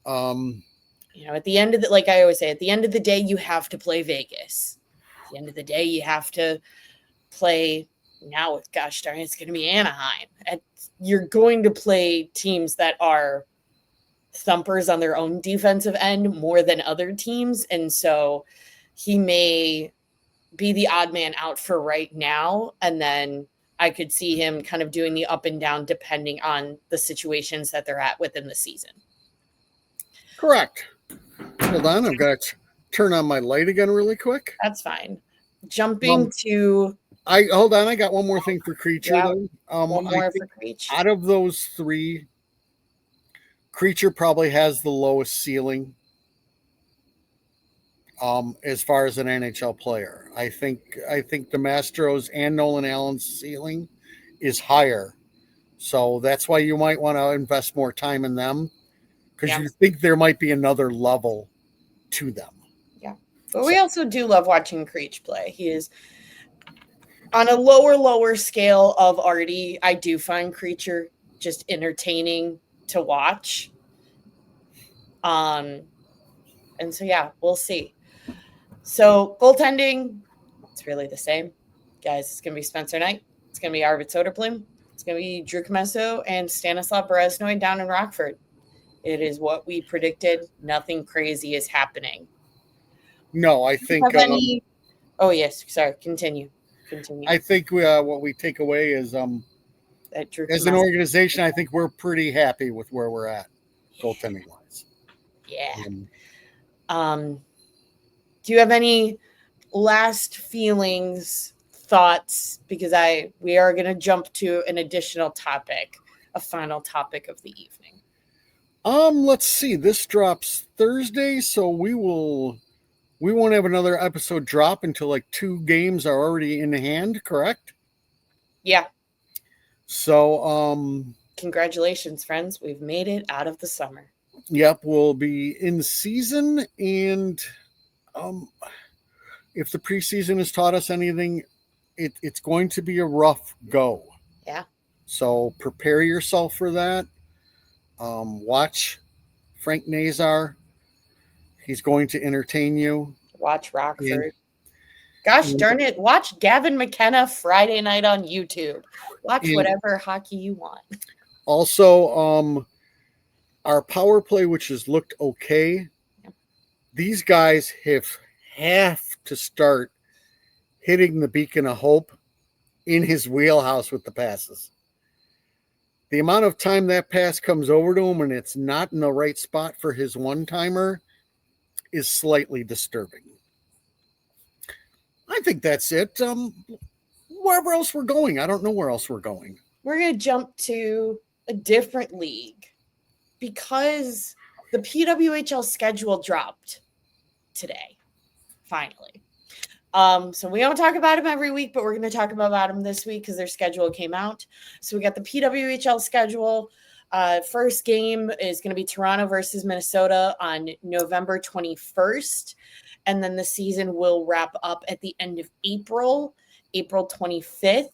Speaker 1: At the end of like I always say, at the end of the day, you have to play Vegas. At the end of the day, you have to play now with, gosh darn, it's going to be Anaheim. You're going to play teams that are thumpers on their own defensive end more than other teams. And so he may be the odd man out for right now. And then I could see him kind of doing the up and down depending on the situations that they're at within the season.
Speaker 2: Correct. Hold on. I've got to turn on my light again really quick.
Speaker 1: That's fine. Jumping to...
Speaker 2: hold on. I got one more thing for Creature.
Speaker 1: Yeah, one more for Creature.
Speaker 2: Out of those three, Creature probably has the lowest ceiling as far as an NHL player. I think the Mastros and Nolan Allen's ceiling is higher. So that's why you might want to invest more time in them, because you think there might be another level to them.
Speaker 1: Yeah. But we also do love watching Creech play. He is on a lower scale of Artie. I do find Creature just entertaining to watch. And so, yeah, we'll see. So goaltending, it's really the same. Guys, it's going to be Spencer Knight. It's going to be Arvid Soderblom. It's going to be Drew Comesso and Stanislav Bereznoy down in Rockford. It is what we predicted. Nothing crazy is happening.
Speaker 2: No, I think...
Speaker 1: Oh, yes. Sorry. Continue.
Speaker 2: I think what we take away is, as an organization, I think we're pretty happy with where we're at, goaltending-wise.
Speaker 1: Yeah. Do you have any last feelings, thoughts? Because we are going to jump to an additional topic, a final topic of the evening.
Speaker 2: Let's see. This drops Thursday, so we won't have another episode drop until like 2 games are already in hand, correct?
Speaker 1: Yeah.
Speaker 2: So,
Speaker 1: congratulations, friends. We've made it out of the summer.
Speaker 2: Yep, we'll be in season, and if the preseason has taught us anything, it's going to be a rough go.
Speaker 1: Yeah.
Speaker 2: So prepare yourself for that. Watch Frank Nazar. He's going to entertain you.
Speaker 1: Watch Rockford. Gosh darn it. Watch Gavin McKenna Friday night on YouTube. Watch whatever hockey you want.
Speaker 2: Also, our power play, which has looked okay, these guys have to start hitting the beacon of hope in his wheelhouse with the passes. The amount of time that pass comes over to him and it's not in the right spot for his one-timer is slightly disturbing. I think that's it. Wherever else we're going, I don't know where else we're going.
Speaker 1: We're going to jump to a different league because the PWHL schedule dropped today, finally. So we don't talk about them every week, but we're going to talk about them this week because their schedule came out. So we got the PWHL schedule. First game is going to be Toronto versus Minnesota on November 21st. And then the season will wrap up at the end of April 25th.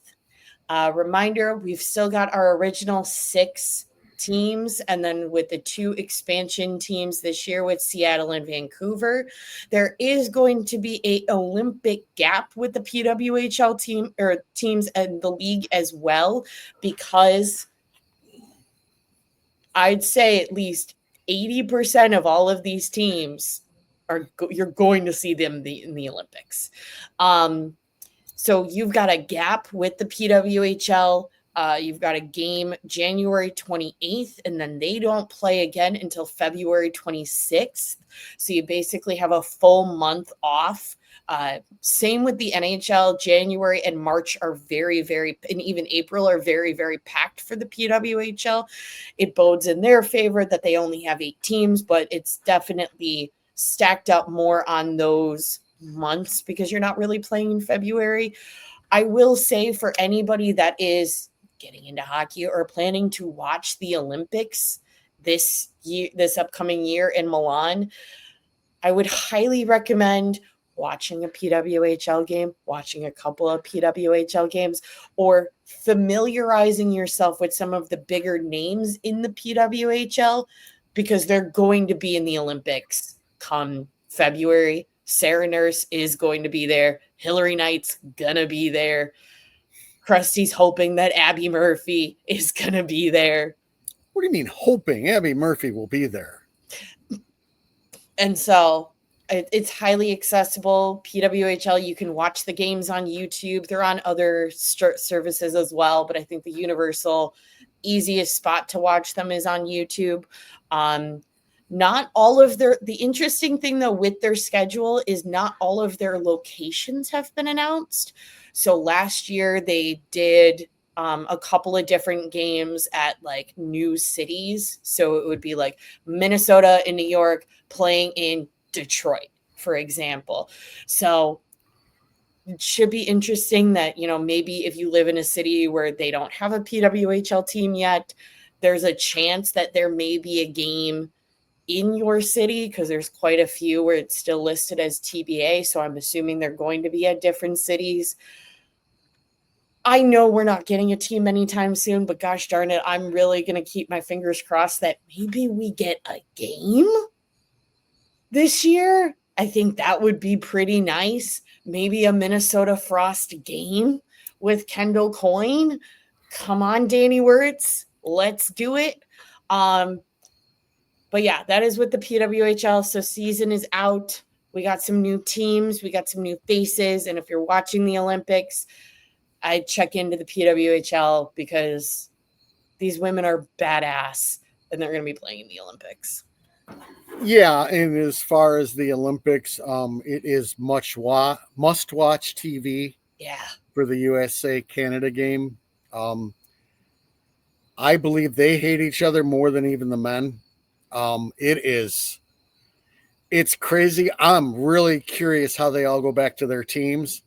Speaker 1: Reminder, we've still got our original 6 teams, and then with the 2 expansion teams this year with Seattle and Vancouver. There is going to be an Olympic gap with the PWHL team or teams and the league as well, because I'd say at least 80% of all of these teams you're going to see them in the Olympics. So you've got a gap with the PWHL. You've got a game January 28th, and then they don't play again until February 26th. So you basically have a full month off. Same with the NHL. January and March are very, very, and even April are very, very packed for the PWHL. It bodes in their favor that they only have 8 teams, but it's definitely stacked up more on those months because you're not really playing in February. I will say, for anybody that is getting into hockey or planning to watch the Olympics this upcoming year in Milan, I would highly recommend watching a PWHL game, watching a couple of PWHL games, or familiarizing yourself with some of the bigger names in the PWHL because they're going to be in the Olympics come February. Sarah Nurse is going to be there. Hillary Knight's gonna be there. Krusty's hoping that Abby Murphy is gonna be there.
Speaker 2: What do you mean hoping? Abby Murphy will be there.
Speaker 1: And so it's highly accessible. PWHL, you can watch the games on YouTube. They're on other services as well, but I think the universal easiest spot to watch them is on YouTube. Not all of the interesting thing though with their schedule is not all of their locations have been announced. So last year they did a couple of different games at like new cities. So it would be like Minnesota and New York playing in Detroit, for example. So it should be interesting that, maybe if you live in a city where they don't have a PWHL team yet, there's a chance that there may be a game in your city, because there's quite a few where it's still listed as TBA. So I'm assuming they're going to be at different cities. I know we're not getting a team anytime soon, but gosh darn it, I'm really going to keep my fingers crossed that maybe we get a game this year. I think that would be pretty nice. Maybe a Minnesota Frost game with Kendall Coyne. Come on, Danny Wirtz. Let's do it. But yeah, that is with the PWHL. So season is out. We got some new teams. We got some new faces. And if you're watching the Olympics, I'd check into the PWHL because these women are badass and they're going to be playing in the Olympics.
Speaker 2: Yeah, and as far as the Olympics, it is must-watch TV
Speaker 1: Yeah.
Speaker 2: for the USA Canada game. Um, I believe they hate each other more than even the men. It's crazy. I'm really curious how they all go back to their teams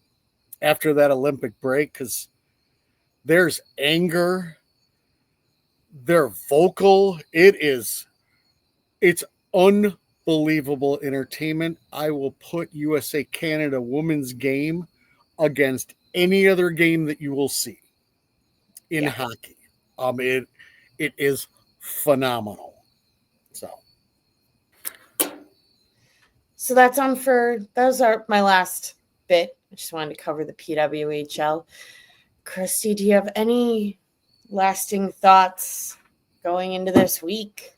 Speaker 2: after that Olympic break because there's anger. They're vocal. It's unbelievable entertainment. I will put USA Canada women's game against any other game that you will see in hockey. It is phenomenal.
Speaker 1: So those are my last bit. I just wanted to cover the PWHL. Christy, do you have any lasting thoughts going into this week?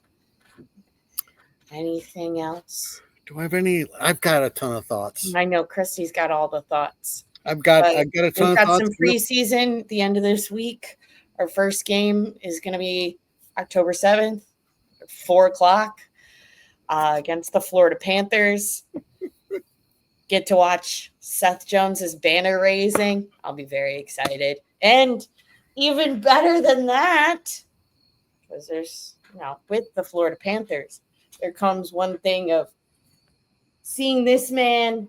Speaker 1: Anything else?
Speaker 2: Do I have any? I've got a ton of thoughts.
Speaker 1: I know Christy's got all the thoughts.
Speaker 2: I've got a ton of thoughts.
Speaker 1: We've got some preseason at the end of this week. Our first game is going to be October 7th, 4:00 against the Florida Panthers. Get to watch Seth Jones's banner raising. I'll be very excited. And even better than that, because there's, with the Florida Panthers, there comes one thing of seeing this man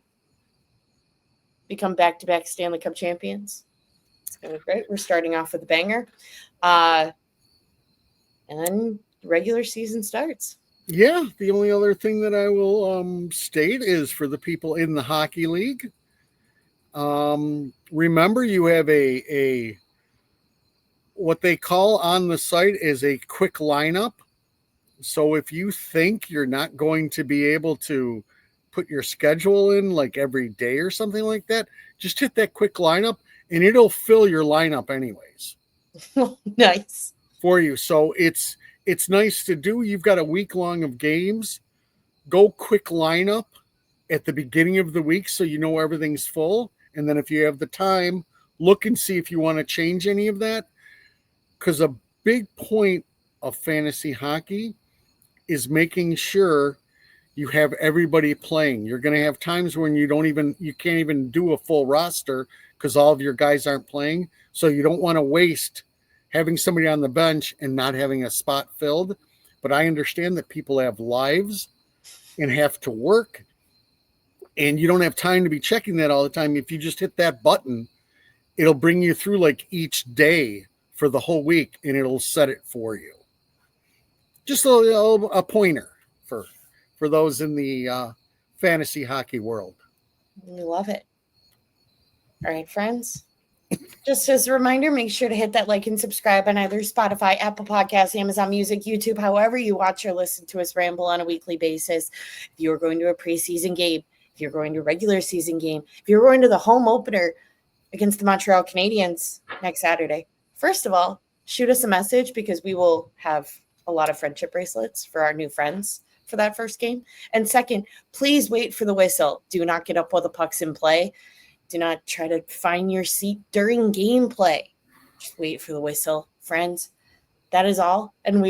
Speaker 1: become back-to-back Stanley Cup champions. It's going to be great. We're starting off with a banger. And then regular season starts.
Speaker 2: Yeah, the only other thing that I will state is for the people in the hockey league. Remember, you have a what they call on the site is a quick lineup. So if you think you're not going to be able to put your schedule in like every day or something like that, just hit that quick lineup and it'll fill your lineup anyways.
Speaker 1: Nice.
Speaker 2: For you. So it's nice to do. You've got a week long of games. Go quick lineup at the beginning of the week so you know everything's full. And then if you have the time, look and see if you want to change any of that. Because a big point of fantasy hockey is making sure you have everybody playing. You're going to have times when you can't even do a full roster because all of your guys aren't playing. So you don't want to waste having somebody on the bench and not having a spot filled. But I understand that people have lives and have to work, and you don't have time to be checking that all the time. If you just hit that button, it'll bring you through like each day for the whole week, and it'll set it for you. Just a pointer for those in the fantasy hockey world.
Speaker 1: We love it. All right, friends. Just as a reminder, make sure to hit that like and subscribe on either Spotify, Apple Podcasts, Amazon Music, YouTube, however you watch or listen to us ramble on a weekly basis. If you're going to a preseason game, if you're going to a regular season game, if you're going to the home opener against the Montreal Canadiens next Saturday, first of all, shoot us a message because we will have a lot of friendship bracelets for our new friends for that first game. And second, please wait for the whistle. Do not get up while the puck's in play. Do not try to find your seat during gameplay. Just wait for the whistle, friends. That is all. And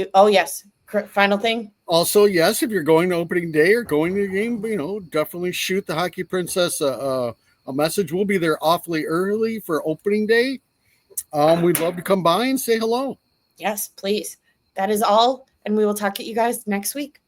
Speaker 1: final thing.
Speaker 2: Also, yes, if you're going to opening day or going to the game, definitely shoot the Hockey Princess a message. We'll be there awfully early for opening day. We'd love to come by and say hello.
Speaker 1: Yes, please. That is all. And we will talk to you guys next week.